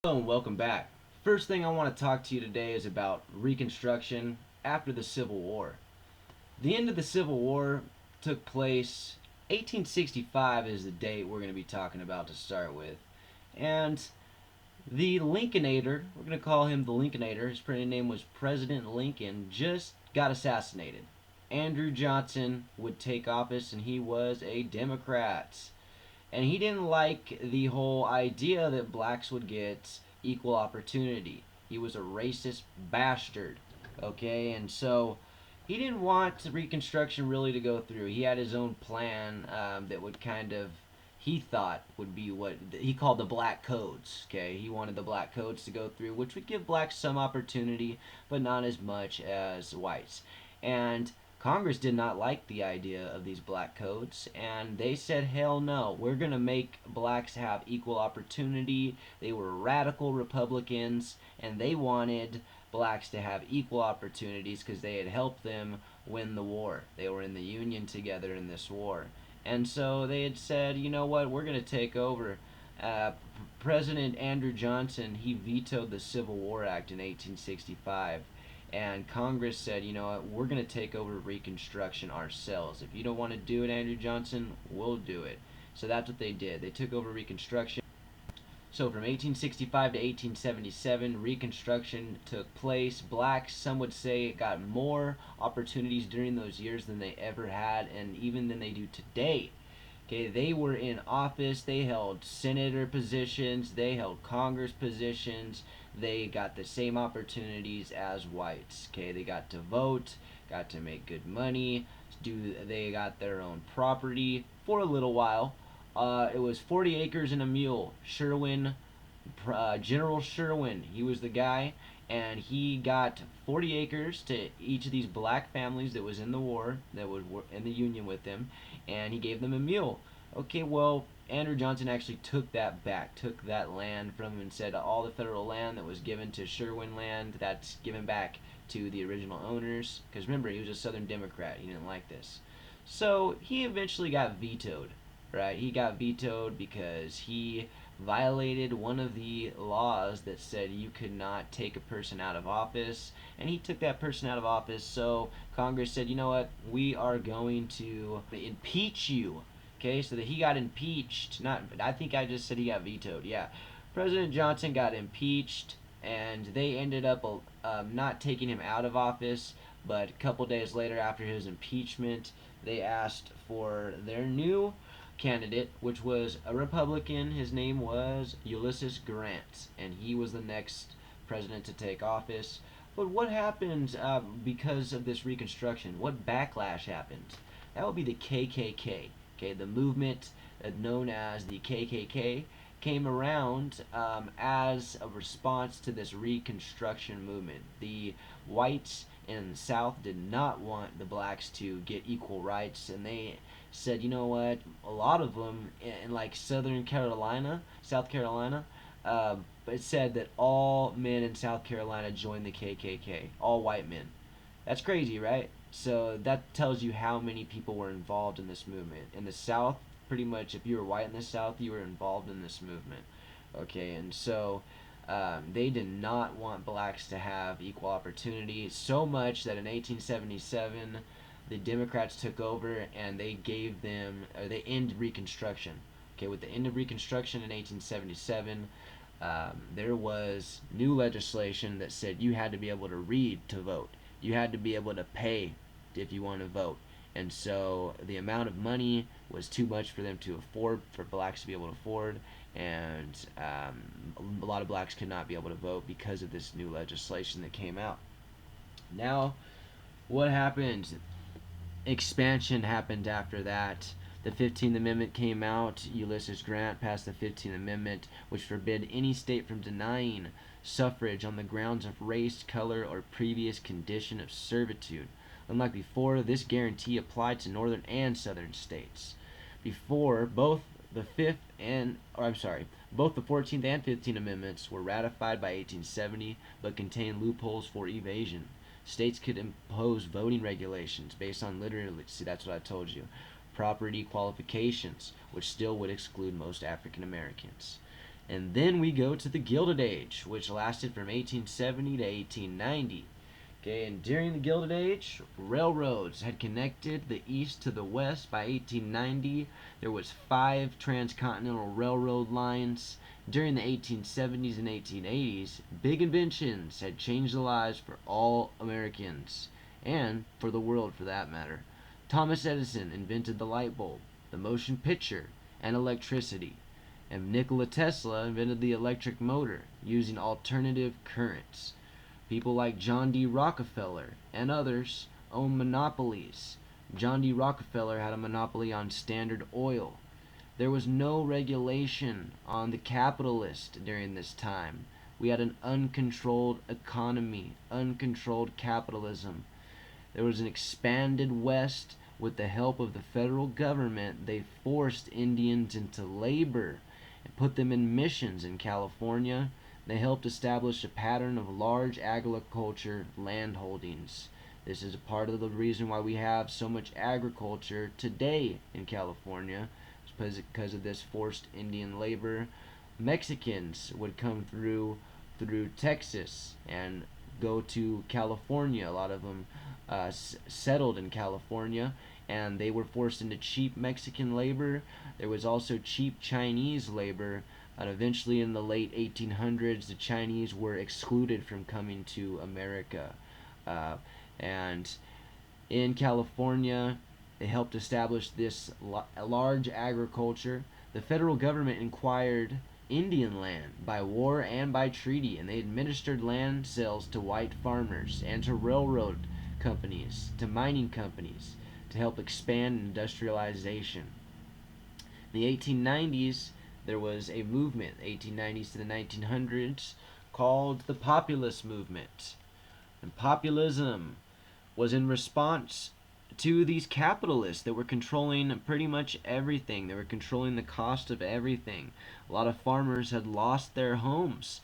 Hello and welcome back. First thing I want to talk to you today is about Reconstruction after the Civil War. The end of the Civil War took place 1865 is the date we're going to be talking about to start with. And the Lincolnator, we're going to call him the Lincolnator, his name was President Lincoln, just got assassinated. Andrew Johnson would take office and he was a Democrat. And he didn't like the whole idea that blacks would get equal opportunity. He was a racist bastard, okay? And so he didn't want Reconstruction really to go through. He had his own plan that would kind of, he thought would be what he called the black codes, okay? He wanted the black codes to go through, which would give blacks some opportunity, but not as much as whites. And Congress did not like the idea of these black codes, and they said, hell no, we're going to make blacks have equal opportunity. They were radical Republicans, and they wanted blacks to have equal opportunities because they had helped them win the war. They were in the Union together in this war. And so they had said, you know what, we're going to take over. President Andrew Johnson, he vetoed the Civil War Act in 1865, and Congress said, you know what, we're going to take over Reconstruction ourselves. If you don't want to do it, Andrew Johnson, we'll do it. So that's what they did. They took over Reconstruction. So from 1865 to 1877, Reconstruction took place. Blacks, some would say, got more opportunities during those years than they ever had, and even than they do today. Okay, they were in office, they held senator positions, they held Congress positions, they got the same opportunities as whites. Okay, they got to vote, got to make good money, they got their own property for a little while. It was 40 acres and a mule. General Sherwin, he was the guy, and he got 40 acres to each of these black families that was in the war, that was in the Union with them, and he gave them a mule. Okay, well, Andrew Johnson actually took that back, took that land from him and said all the federal land that was given to Sherwin land, that's given back to the original owners. Because remember, he was a Southern Democrat. He didn't like this. So he eventually got vetoed, right? He got vetoed because he violated one of the laws that said you could not take a person out of office, and he took that person out of office. So Congress said, you know what, we are going to impeach you. Okay, so that he got impeached. Not, I think I just said he got vetoed. Yeah, President Johnson got impeached, and they ended up not taking him out of office. But a couple days later, after his impeachment, they asked for their new candidate, which was a Republican. His name was Ulysses Grant, and he was the next president to take office. But what happened because of this Reconstruction? What backlash happened? That would be the KKK. Okay, the movement known as the KKK came around as a response to this Reconstruction movement. The whites in the South did not want the blacks to get equal rights, and they said, you know what, a lot of them in like South Carolina, it said that all men in South Carolina joined the KKK, all white men. That's crazy, right? So that tells you how many people were involved in this movement. In the South, pretty much, if you were white in the South, you were involved in this movement. Okay, and so they did not want blacks to have equal opportunity so much that in 1877 the Democrats took over and they gave them, or they ended Reconstruction. Okay, with the end of Reconstruction in 1877, there was new legislation that said you had to be able to read to vote. You had to be able to pay if you want to vote. And so the amount of money was too much for them to afford, for blacks to be able to afford, and a lot of blacks could not be able to vote because of this new legislation that came out. Now, what happened? Expansion happened after that. The 15th Amendment came out. Ulysses Grant passed the 15th Amendment, which forbid any state from denying suffrage on the grounds of race, color, or previous condition of servitude. Unlike before, this guarantee applied to northern and southern states. Before, both the 14th and 15th Amendments were ratified by 1870, but contained loopholes for evasion. States could impose voting regulations based on literacy, that's what I told you, property qualifications, which still would exclude most African Americans. And then we go to the Gilded Age, which lasted from 1870 to 1890. Okay, and during the Gilded Age, railroads had connected the east to the west. By 1890, there was 5 transcontinental railroad lines. During the 1870s and 1880s, big inventions had changed the lives for all Americans, and for the world for that matter. Thomas Edison invented the light bulb, the motion picture, and electricity. And Nikola Tesla invented the electric motor using alternative currents. People like John D. Rockefeller and others owned monopolies. John D. Rockefeller had a monopoly on Standard Oil. There was no regulation on the capitalist during this time. We had an uncontrolled economy, uncontrolled capitalism. There was an expanded West. With the help of the federal government, they forced Indians into labor and put them in missions in California. They helped establish a pattern of large agriculture land holdings. This is a part of the reason why we have so much agriculture today in California, because of this forced Indian labor. Mexicans would come through Texas and go to California. A lot of them settled in California, and they were forced into cheap Mexican labor. There was also cheap Chinese labor, and eventually in the late 1800s, the Chinese were excluded from coming to America. And in California, they helped establish this large agriculture. The federal government acquired Indian land by war and by treaty, and they administered land sales to white farmers and to railroad companies, to mining companies, to help expand industrialization. In the 1890s, there was a movement, 1890s to the 1900s, called the Populist Movement. And populism was in response to these capitalists that were controlling pretty much everything. They were controlling the cost of everything. A lot of farmers had lost their homes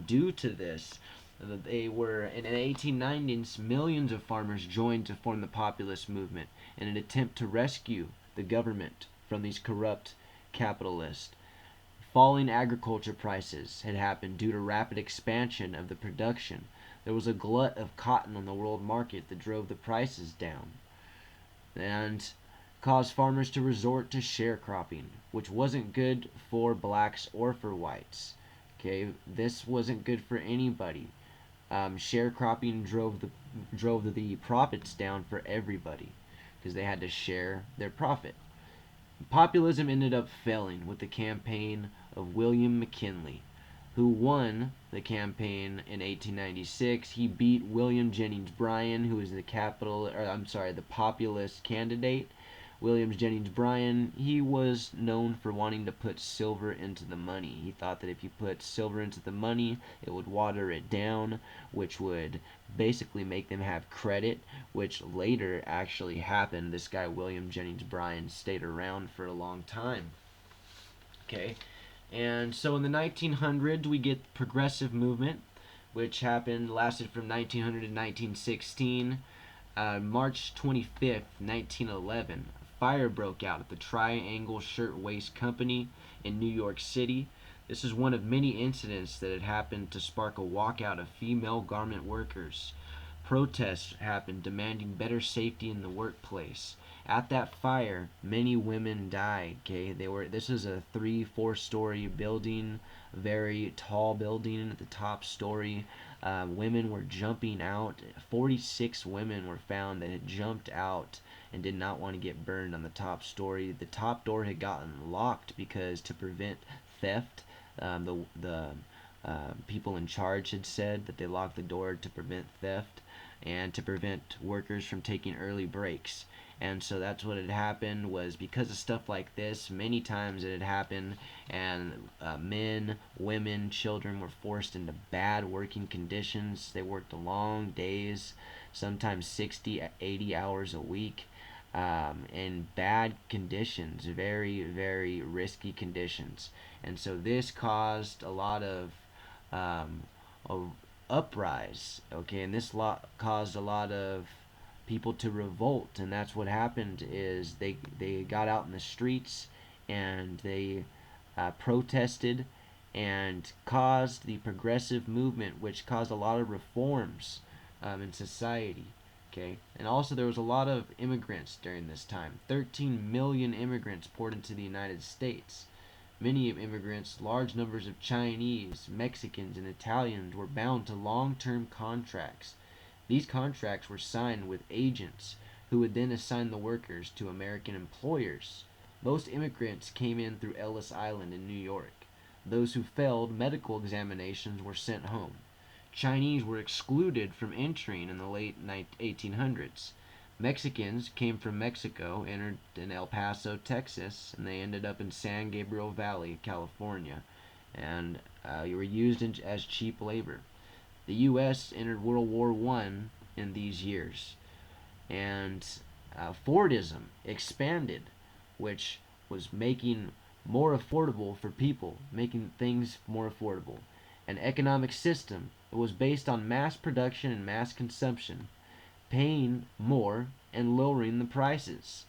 due to this. They were in the 1890s, millions of farmers joined to form the populist movement in an attempt to rescue the government from these corrupt capitalists. Falling agriculture prices had happened due to rapid expansion of the production. There was a glut of cotton on the world market that drove the prices down and caused farmers to resort to sharecropping, which wasn't good for blacks or for whites. Okay, this wasn't good for anybody. Sharecropping drove the profits down for everybody because they had to share their profit. Populism ended up failing with the campaign of William McKinley, who won the campaign in 1896. He beat William Jennings Bryan, who was the populist candidate. William Jennings Bryan, he was known for wanting to put silver into the money. He thought that if you put silver into the money, it would water it down, which would basically make them have credit, which later actually happened. This guy, William Jennings Bryan, stayed around for a long time. Okay, and so in the 1900s, we get the progressive movement, which lasted from 1900 to 1916. March 25th, 1911, a fire broke out at the Triangle Shirtwaist Company in New York City. This is one of many incidents that had happened to spark a walkout of female garment workers. Protests happened demanding better safety in the workplace. At that fire, many women died. Okay, this is a 3-4 story building, very tall building at the top story. Women were jumping out. 46 women were found that had jumped out and did not want to get burned on the top story. The top door had gotten locked because to prevent theft, the people in charge had said that they locked the door to prevent theft and to prevent workers from taking early breaks. And so that's what had happened, was because of stuff like this, many times it had happened, and men, women, children were forced into bad working conditions. They worked long days, sometimes 60, 80 hours a week, in bad conditions, very, very risky conditions. And so this caused a lot of uprise, okay, and this caused a lot of people to revolt, and that's what happened. Is they got out in the streets and they protested, and caused the progressive movement, which caused a lot of reforms in society. Okay, and also there was a lot of immigrants during this time. 13 million immigrants poured into the United States. Many immigrants, large numbers of Chinese, Mexicans, and Italians, were bound to long-term contracts. These contracts were signed with agents who would then assign the workers to American employers. Most immigrants came in through Ellis Island in New York. Those who failed medical examinations were sent home. Chinese were excluded from entering in the late 1800s. Mexicans came from Mexico, entered in El Paso, Texas, and they ended up in San Gabriel Valley, California, and were used as cheap labor. The U.S. entered World War I in these years, and Fordism expanded, which was making more affordable for people, making things more affordable. An economic system that was based on mass production and mass consumption, paying more and lowering the prices.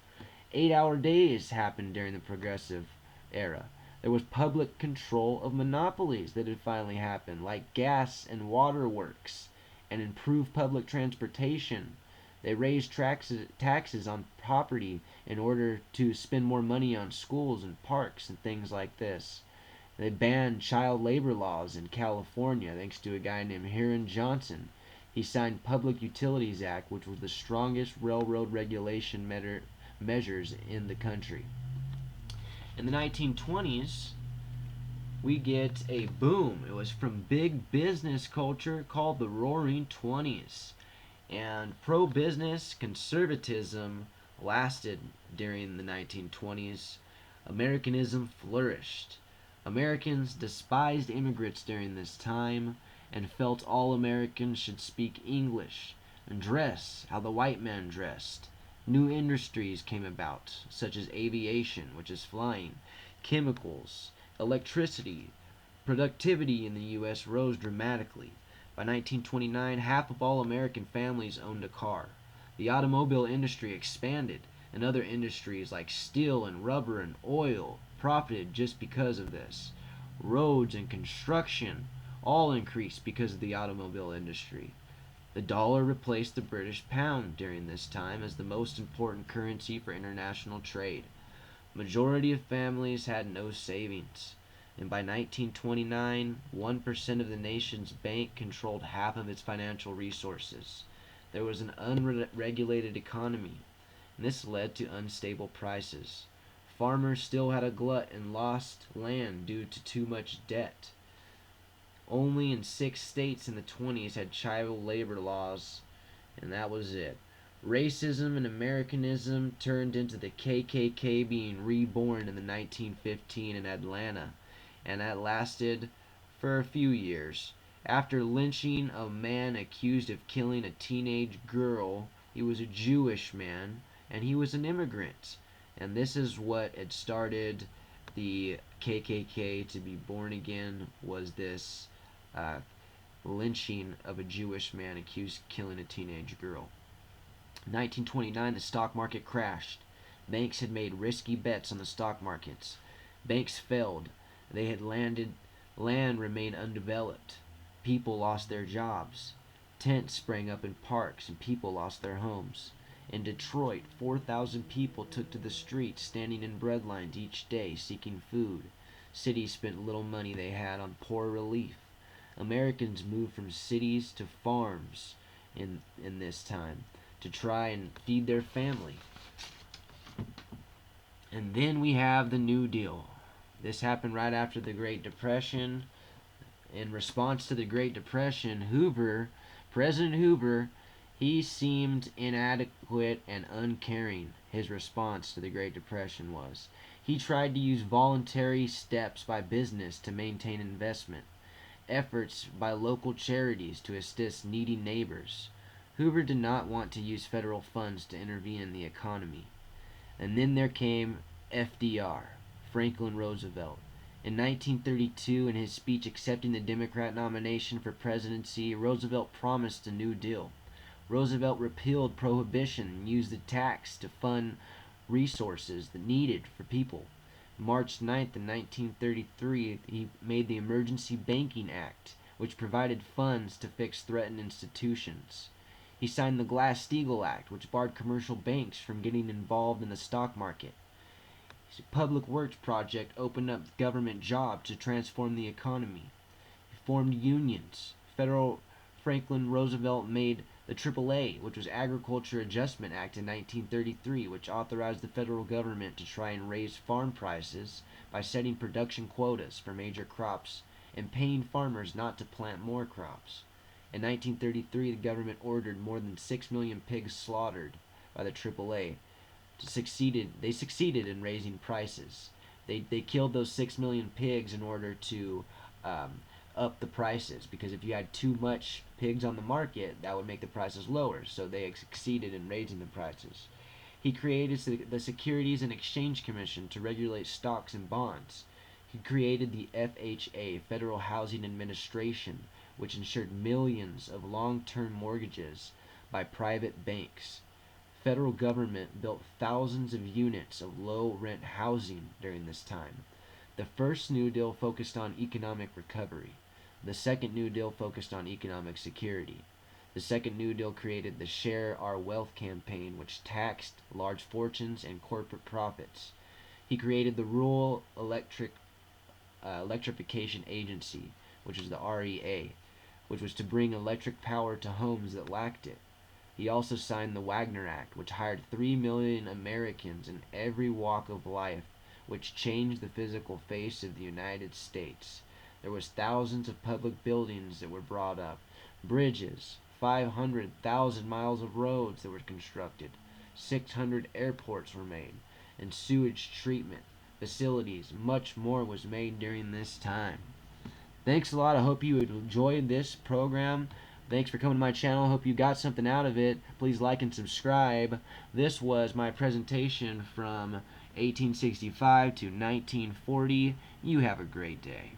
8-hour days happened during the progressive era. There was public control of monopolies that had finally happened, like gas and water works, and improved public transportation. They raised taxes on property in order to spend more money on schools and parks and things like this. They banned child labor laws in California thanks to a guy named Hiram Johnson. He signed Public Utilities Act, which was the strongest railroad regulation measures in the country. In the 1920s, we get a boom. It was from big business culture called the Roaring Twenties. And pro business conservatism lasted during the 1920s. Americanism flourished. Americans despised immigrants during this time and felt all Americans should speak English and dress how the white man dressed. New industries came about, such as aviation, which is flying, chemicals, electricity. Productivity in the U.S. rose dramatically. By 1929, half of all American families owned a car. The automobile industry expanded, and other industries like steel and rubber and oil profited just because of this. Roads and construction all increased because of the automobile industry. The dollar replaced the British pound during this time as the most important currency for international trade. Majority of families had no savings, and by 1929, 1% of the nation's bank controlled half of its financial resources. There was an unregulated economy, and this led to unstable prices. Farmers still had a glut and lost land due to too much debt. Only in 6 states in the 20s had child labor laws, and that was it. Racism and Americanism turned into the KKK being reborn in the 1915 in Atlanta, and that lasted for a few years. After lynching a man accused of killing a teenage girl, he was a Jewish man, and he was an immigrant. And this is what had started the KKK to be born again, was this uh, lynching of a Jewish man accused of killing a teenage girl. In 1929, the stock market crashed. Banks had made risky bets on the stock markets. Banks failed. They had land remained undeveloped. People lost their jobs. Tents sprang up in parks and people lost their homes. In Detroit, 4,000 people took to the streets, standing in bread lines each day seeking food. Cities spent little money they had on poor relief. Americans moved from cities to farms in this time to try and feed their family. And then we have the New Deal. This happened right after the Great Depression. In response to the Great Depression, President Hoover, he seemed inadequate and uncaring. His response to the Great Depression was. He tried to use voluntary steps by business to maintain investment, efforts by local charities to assist needy neighbors. Hoover did not want to use federal funds to intervene in the economy. And then there came FDR, Franklin Roosevelt. In 1932, in his speech accepting the Democrat nomination for presidency, Roosevelt promised a New Deal. Roosevelt repealed prohibition and used the tax to fund resources that needed for people. March 9th, 1933, he made the Emergency Banking Act, which provided funds to fix threatened institutions. He signed the Glass-Steagall Act, which barred commercial banks from getting involved in the stock market. His public works project opened up government jobs to transform the economy. He formed unions. Federal Franklin Roosevelt made the AAA, which was Agriculture Adjustment Act in 1933, which authorized the federal government to try and raise farm prices by setting production quotas for major crops and paying farmers not to plant more crops. In 1933, the government ordered more than 6 million pigs slaughtered by the AAA. They succeeded in raising prices. They killed those 6 million pigs in order to um, up the prices, because if you had too much pigs on the market, that would make the prices lower. So they succeeded in raising the prices. He created the Securities and Exchange Commission to regulate stocks and bonds. He created the FHA, Federal Housing Administration, which insured millions of long-term mortgages by private banks. Federal government built thousands of units of low-rent housing during this time. The first New Deal focused on economic recovery. The second New Deal focused on economic security. The second New Deal created the Share Our Wealth campaign, which taxed large fortunes and corporate profits. He created the Rural Electrification Agency, which is the REA, which was to bring electric power to homes that lacked it. He also signed the Wagner Act, which hired 3 million Americans in every walk of life, which changed the physical face of the United States. There was thousands of public buildings that were brought up, bridges, 500,000 miles of roads that were constructed, 600 airports were made, and sewage treatment facilities. Much more was made during this time. Thanks a lot. I hope you enjoyed this program. Thanks for coming to my channel. I hope you got something out of it. Please like and subscribe. This was my presentation from 1865 to 1940. You have a great day.